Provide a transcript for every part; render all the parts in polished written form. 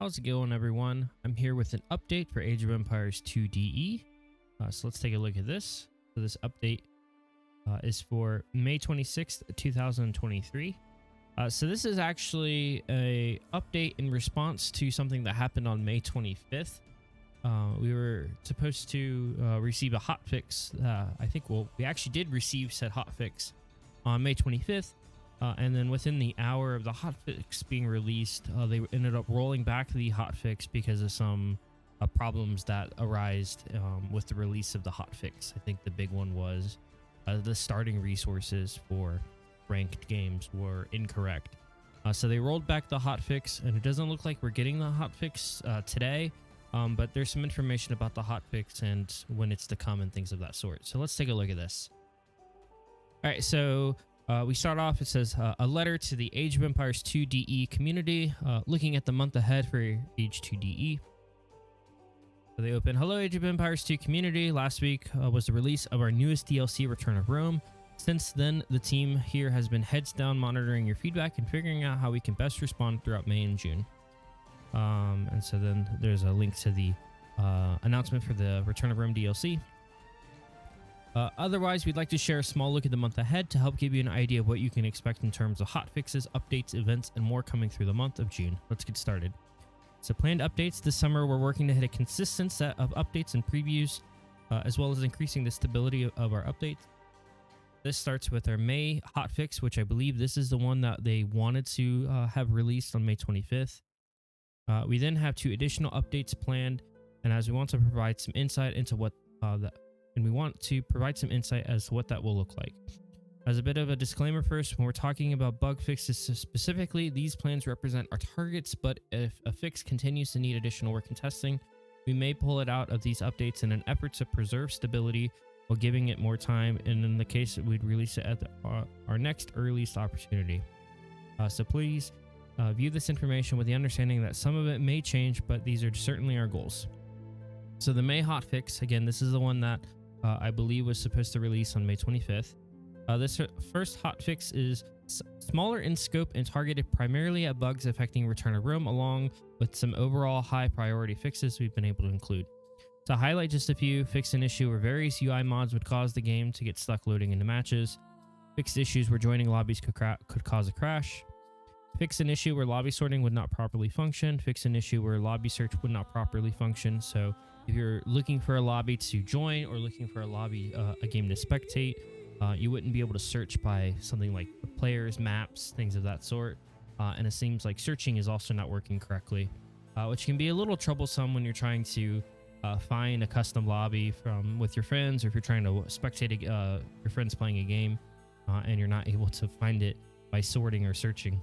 How's it going, everyone? I'm here with an update for Age of Empires 2 DE. So let's take a look at this. So this update is for May 26th, 2023. So this is actually a update in response to something that happened on May 25th. We were supposed to receive a hotfix. We actually did receive said hotfix on May 25th. And then within the hour of the hotfix being released, they ended up rolling back the hotfix because of some problems that arose with the release of the hotfix. I think the big one was the starting resources for ranked games were incorrect. So they rolled back the hotfix, and it doesn't look like we're getting the hotfix today, but there's some information about the hotfix and when it's to come and things of that sort. So let's take a look at this. All right, so we start off, it says, a letter to the Age of Empires 2 DE community, looking at the month ahead for Age 2 DE. So they open, hello Age of Empires 2 community. Last week was the release of our newest DLC, Return of Rome. Since then, the team here has been heads down monitoring your feedback and figuring out how we can best respond throughout May and June. And so then there's a link to the announcement for the Return of Rome DLC. Otherwise, we'd like to share a small look at the month ahead to help give you an idea of what you can expect in terms of hotfixes, updates, events, and more coming through the month of June. Let's get started. So planned updates this summer, we're working to hit a consistent set of updates and previews, as well as increasing the stability of our updates. This starts with our May hotfix, which I believe this is the one that they wanted to have released on May 25th. We then have 2 additional updates planned, and as we want to provide some insight into what as to what that will look like. As a bit of a disclaimer first, when we're talking about bug fixes specifically, these plans represent our targets, but if a fix continues to need additional work and testing, we may pull it out of these updates in an effort to preserve stability while giving it more time, and in the case that we'd release it at our next earliest opportunity. So please view this information with the understanding that some of it may change, but these are certainly our goals. So the May hotfix, again, this is the one that I believe was supposed to release on May 25th. This first hotfix is smaller in scope and targeted primarily at bugs affecting Return of Rome, along with some overall high priority fixes we've been able to include. To highlight just a few, fix an issue where various UI mods would cause the game to get stuck loading into matches. Fixed issues where joining lobbies could cause a crash. Fix an issue where lobby sorting would not properly function. Fix an issue where lobby search would not properly function. So if you're looking for a lobby to join or looking for a game to spectate, you wouldn't be able to search by something like players, maps, things of that sort. And it seems like searching is also not working correctly, which can be a little troublesome when you're trying to find a custom lobby with your friends, or if you're trying to spectate your friends playing a game and you're not able to find it by sorting or searching.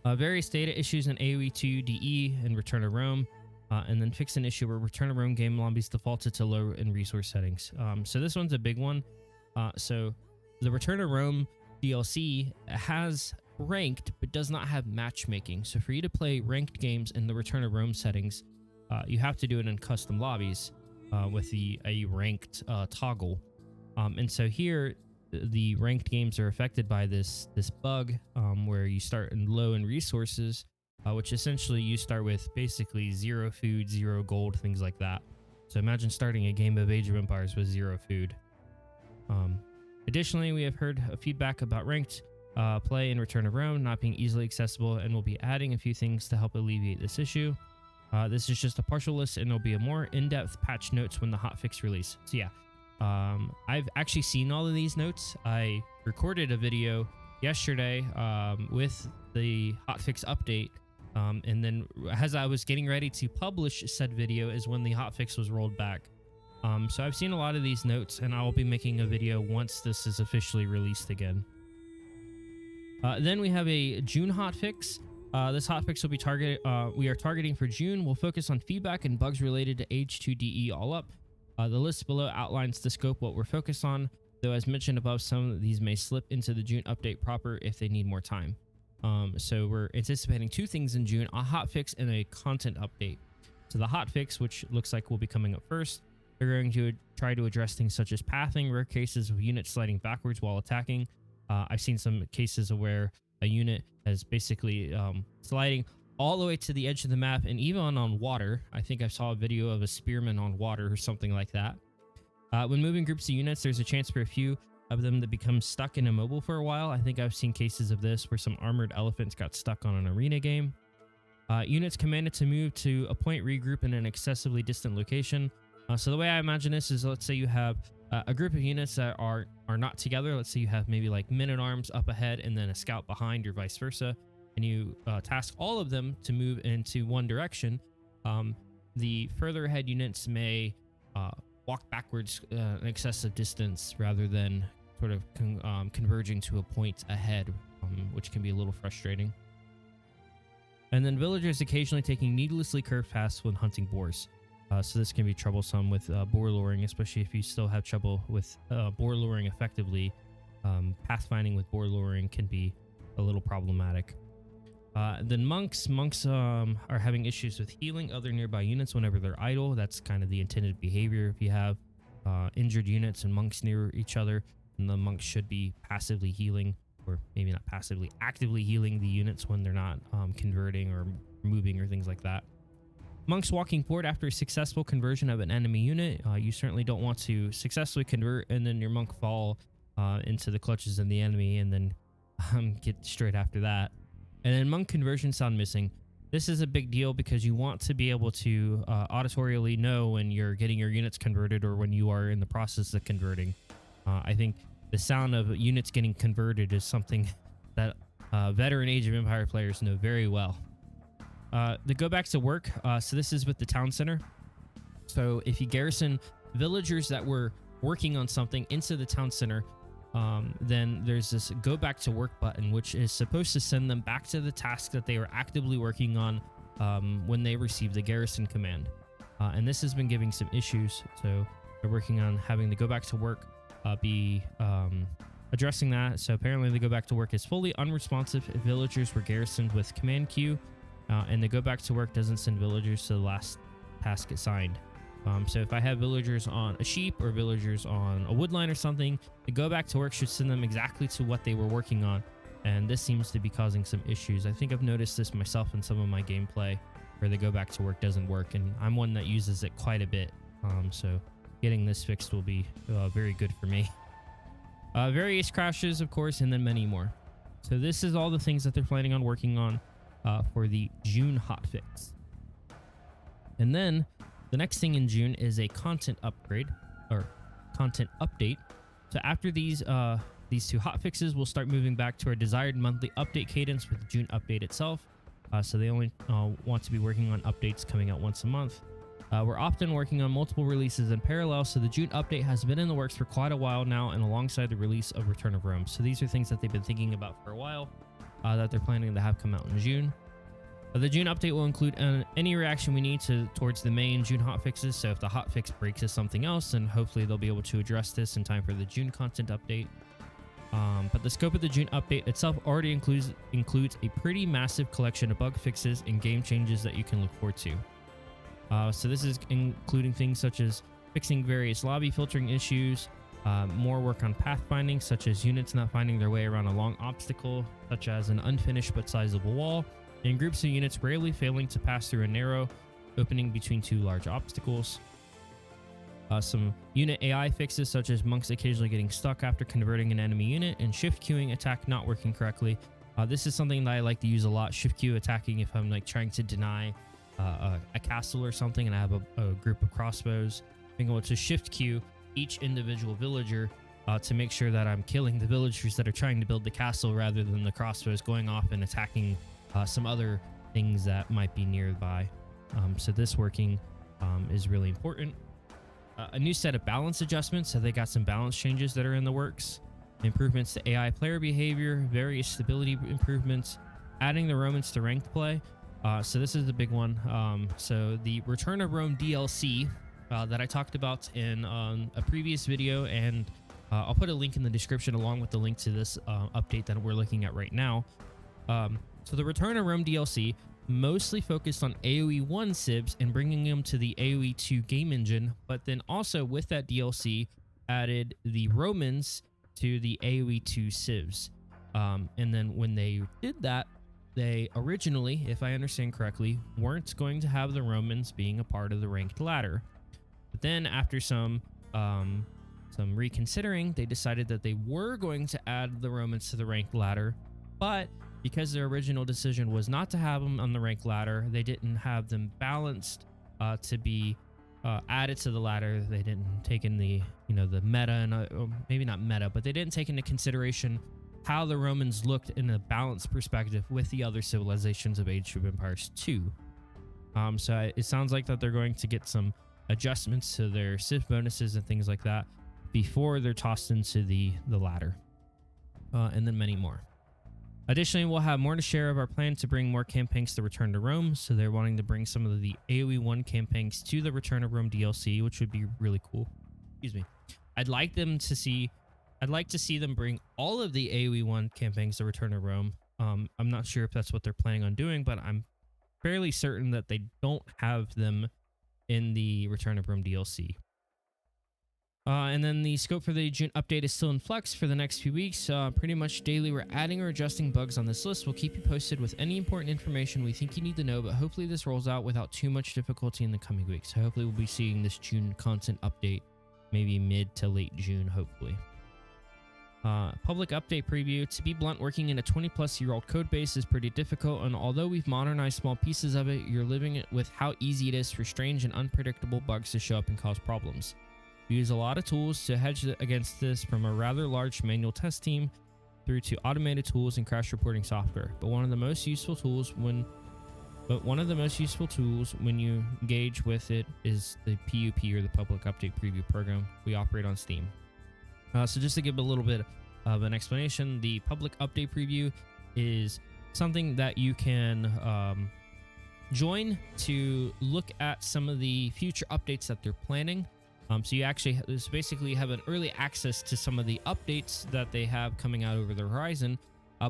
Various data issues in AoE 2 DE and Return of Rome. And then fix an issue where Return of Rome game lobbies defaulted to low in resource settings. So this one's a big one. So the Return of Rome DLC has ranked, but does not have matchmaking. So for you to play ranked games in the Return of Rome settings, you have to do it in custom lobbies with a ranked toggle. And so here, the ranked games are affected by this bug where you start in low in resources, which essentially you start with basically 0 food, 0 gold, things like that. So imagine starting a game of Age of Empires with 0 food. Additionally, we have heard feedback about ranked play in Return of Rome not being easily accessible, and we'll be adding a few things to help alleviate this issue. This is just a partial list, and there'll be a more in-depth patch notes when the hotfix release. So yeah, I've actually seen all of these notes. I recorded a video yesterday with the hotfix update. And then as I was getting ready to publish said video is when the hotfix was rolled back. So I've seen a lot of these notes, and I will be making a video once this is officially released again. Then we have a June hotfix. This hotfix will be we are targeting for June. We'll focus on feedback and bugs related to Age 2 DE all up. The list below outlines the scope what we're focused on, though as mentioned above, some of these may slip into the June update proper if they need more time. So we're anticipating 2 things in June, a hotfix and a content update. So the hotfix, which looks like will be coming up first, they're going to try to address things such as pathing, rare cases of units sliding backwards while attacking. I've seen some cases where a unit is basically sliding all the way to the edge of the map, and even on water. I think I saw a video of a spearman on water or something like that. When moving groups of units, there's a chance for a few of them to become stuck and immobile for a while. I think I've seen cases of this where some armored elephants got stuck on an arena game. Units commanded to move to a point regroup in an excessively distant location. So the way I imagine this is, let's say you have a group of units that are not together. Let's say you have maybe like men-at-arms up ahead and then a scout behind, or vice versa, and you task all of them to move into one direction. The further ahead units may walk backwards an excessive distance rather than sort of converging to a point ahead, which can be a little frustrating. And then villagers occasionally taking needlessly curved paths when hunting boars. So this can be troublesome with boar luring, especially if you still have trouble with boar luring effectively. Pathfinding with boar luring can be a little problematic. Then monks are having issues with healing other nearby units whenever they're idle. That's kind of the intended behavior. If you have injured units and monks near each other, then the monks should be passively healing, or maybe not passively, actively healing the units when they're not converting or moving or things like that. Monks walking forward after a successful conversion of an enemy unit. You certainly don't want to successfully convert and then your monk fall into the clutches of the enemy and then get straight after that. And then monk conversion sound missing. This is a big deal because you want to be able to auditorially know when you're getting your units converted or when you are in the process of converting. I think the sound of units getting converted is something that veteran Age of Empire players know very well. The go back to work. So this is with the town center. So if you garrison villagers that were working on something into the town center, then there's this go back to work button, which is supposed to send them back to the task that they were actively working on when they received the garrison command. And this has been giving some issues. So they're working on having the go back to work be addressing that. So apparently the go back to work is fully unresponsive if villagers were garrisoned with command queue, and the go back to work doesn't send villagers to the last task assigned. So if I have villagers on a sheep or villagers on a woodline or something, the go back to work should send them exactly to what they were working on. And this seems to be causing some issues. I think I've noticed this myself in some of my gameplay where the go back to work doesn't work, and I'm one that uses it quite a bit. So getting this fixed will be very good for me. Various crashes, of course, and then many more. So this is all the things that they're planning on working on for the June hotfix. And then the next thing in June is a content upgrade or content update. So after these two hotfixes, we'll start moving back to our desired monthly update cadence with the June update itself. So they only want to be working on updates coming out once a month. We're often working on multiple releases in parallel, so the June update has been in the works for quite a while now, and alongside the release of Return of Rome. So these are things that they've been thinking about for a while that they're planning to have come out in June. The June update will include any reaction we need towards the main June hotfixes. So if the hotfix breaks to something else, then hopefully they'll be able to address this in time for the June content update. But the scope of the June update itself already includes a pretty massive collection of bug fixes and game changes that you can look forward to. So this is including things such as fixing various lobby filtering issues, more work on pathfinding, such as units not finding their way around a long obstacle, such as an unfinished but sizable wall, and groups of units rarely failing to pass through a narrow opening between two large obstacles. Some unit AI fixes, such as monks occasionally getting stuck after converting an enemy unit, and shift queuing attack not working correctly. This is something that I like to use a lot, shift queue attacking if I'm like trying to deny a castle or something and I have a group of crossbows. Being able to shift queue each individual villager to make sure that I'm killing the villagers that are trying to build the castle rather than the crossbows going off and attacking some other things that might be nearby. So this working is really important. A new set of balance adjustments, so they got some balance changes that are in the works. Improvements to AI player behavior, various stability improvements, adding the Romans to ranked play. So this is the big one. So the Return of Rome DLC that I talked about in a previous video, and I'll put a link in the description along with the link to this update that we're looking at right now. So the Return of Rome DLC mostly focused on AoE 1 civs and bringing them to the AoE 2 game engine, but then also with that DLC added the Romans to the AoE 2 civs. And then when they did that, they originally, if I understand correctly, weren't going to have the Romans being a part of the ranked ladder. But then after some reconsidering, they decided that they were going to add the Romans to the ranked ladder, but because their original decision was not to have them on the ranked ladder, they didn't have them balanced to be added to the ladder. They didn't take in the the meta, and maybe not meta, but they didn't take into consideration how the Romans looked in a balanced perspective with the other civilizations of Age of Empires 2. So it sounds like that they're going to get some adjustments to their Civ bonuses and things like that before they're tossed into the ladder, and then many more. Additionally, we'll have more to share of our plan to bring more campaigns to Return to Rome. So they're wanting to bring some of the AoE 1 campaigns to the Return of Rome DLC, which would be really cool. Excuse me. I'd like to see them bring all of the AoE 1 campaigns to Return to Rome. I'm not sure if that's what they're planning on doing, but I'm fairly certain that they don't have them in the Return of Rome DLC. And then the scope for the June update is still in flux for the next few weeks. Pretty much daily, we're adding or adjusting bugs on this list. We'll keep you posted with any important information we think you need to know, but hopefully this rolls out without too much difficulty in the coming weeks. So hopefully we'll be seeing this June content update maybe mid to late June, hopefully. Public update preview. To be blunt, working in a 20-plus-year-old code base is pretty difficult, and although we've modernized small pieces of it, you're living it with how easy it is for strange and unpredictable bugs to show up and cause problems. We use a lot of tools to hedge against this, from a rather large manual test team through to automated tools and crash reporting software. But one of the most useful tools when you engage with it is the PUP, or the Public Update Preview program. We operate on Steam. So just to give a little bit of an explanation, the Public Update Preview is something that you can join to look at some of the future updates that they're planning. So you actually basically have an early access to some of the updates that they have coming out over the horizon.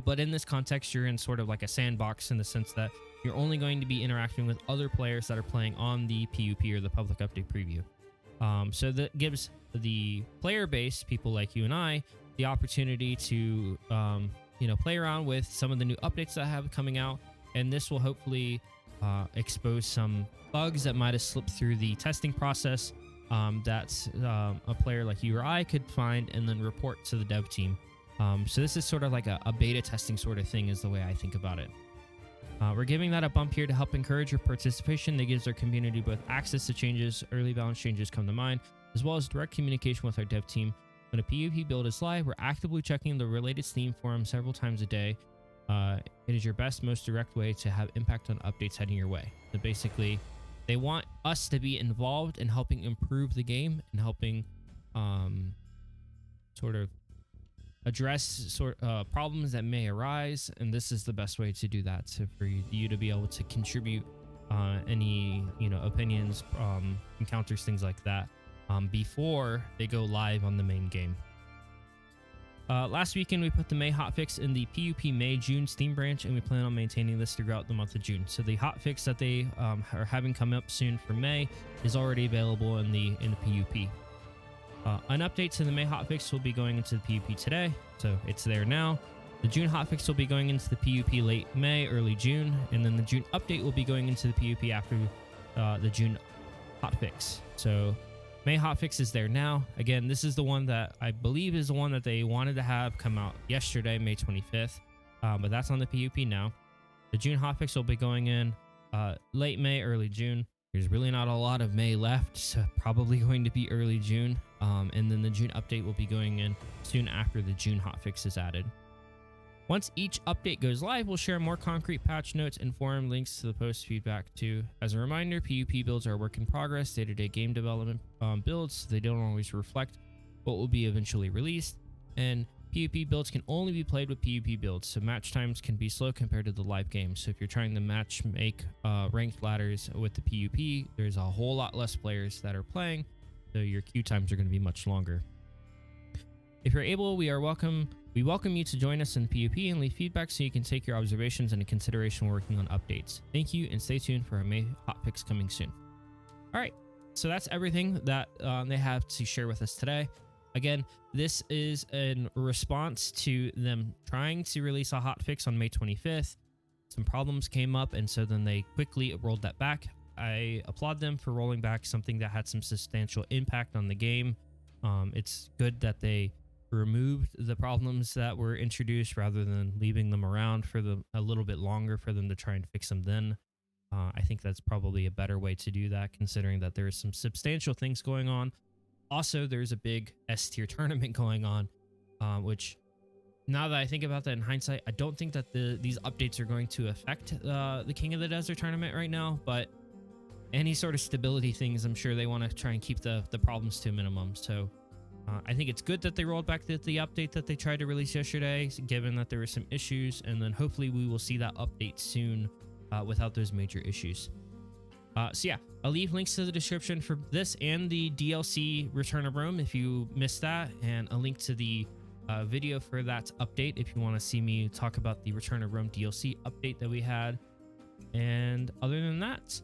But in this context, you're in sort of like a sandbox, in the sense that you're only going to be interacting with other players that are playing on the PUP, or the Public Update Preview. So that gives the player base, people like you and I, the opportunity to play around with some of the new updates that have coming out, and this will hopefully expose some bugs that might have slipped through the testing process that a player like you or I could find and then report to the dev team. So this is sort of like a beta testing sort of thing, is the way I think about it. We're giving that a bump here to help encourage your participation. That gives our community both access to changes, early balance changes come to mind, as well as direct communication with our dev team. When a PUP build is live, we're actively checking the related Steam forum several times a day. It is your best, most direct way to have impact on updates heading your way. So basically, they want us to be involved in helping improve the game and helping sort of address problems that may arise, and this is the best way to do that. So for you to be able to contribute any opinions, encounters, things like that, before they go live on the main game. Last weekend, we put the May hotfix in the PUP May-June Steam branch, and we plan on maintaining this throughout the month of June. So the hotfix that they are having come up soon for May is already available in the PUP. An update to the May hotfix will be going into the PUP today, so it's there now. The June hotfix will be going into the PUP late May, early June, and then the June update will be going into the PUP after the June hotfix. So May hotfix is there now. Again, this is the one that I believe is the one that they wanted to have come out yesterday, May 25th, but that's on the PUP now. The June hotfix will be going in late May, early June. There's really not a lot of May left, so probably going to be early June. And then the June update will be going in soon after the June hotfix is added. Once each update goes live, we'll share more concrete patch notes and forum links to the post feedback too. As a reminder, PUP builds are a work in progress, day-to-day game development builds, so they don't always reflect what will be eventually released. And PUP builds can only be played with PUP builds, so match times can be slow compared to the live game. So if you're trying to make ranked ladders with the PUP, there's a whole lot less players that are playing, so your queue times are going to be much longer. If you're able, we welcome you to join us in PUP and leave feedback so you can take your observations into consideration when working on updates. Thank you, and stay tuned for our May hotfix coming soon. All right, so that's everything that they have to share with us today. Again, this is in response to them trying to release a hotfix on May 25th. some problems came up, and so then they quickly rolled that back. I applaud them for rolling back something that had some substantial impact on the game. It's good that they removed the problems that were introduced rather than leaving them around for a little bit longer for them to try and fix them then. I think that's probably a better way to do that, considering that there is some substantial things going on. Also, there's a big S tier tournament going on, which, now that I think about that in hindsight, I don't think that these updates are going to affect the King of the Desert tournament right now, but any sort of stability things, I'm sure they want to try and keep the problems to a minimum. So I think it's good that they rolled back the update that they tried to release yesterday, given that there were some issues, and then hopefully we will see that update soon without those major issues. So yeah, I'll leave links to the description for this and the DLC Return of Rome if you missed that, and a link to the video for that update if you want to see me talk about the Return of Rome DLC update that we had. And other than that,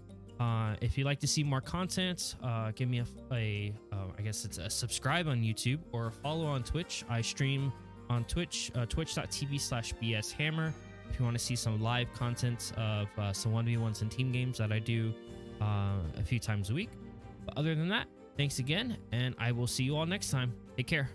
if you'd like to see more content, give me I guess it's a subscribe on YouTube or a follow on Twitch. I stream on Twitch, twitch.tv/bshammer. If you want to see some live content of some 1v1s and team games that I do a few times a week. But other than that, thanks again, and I will see you all next time. Take care.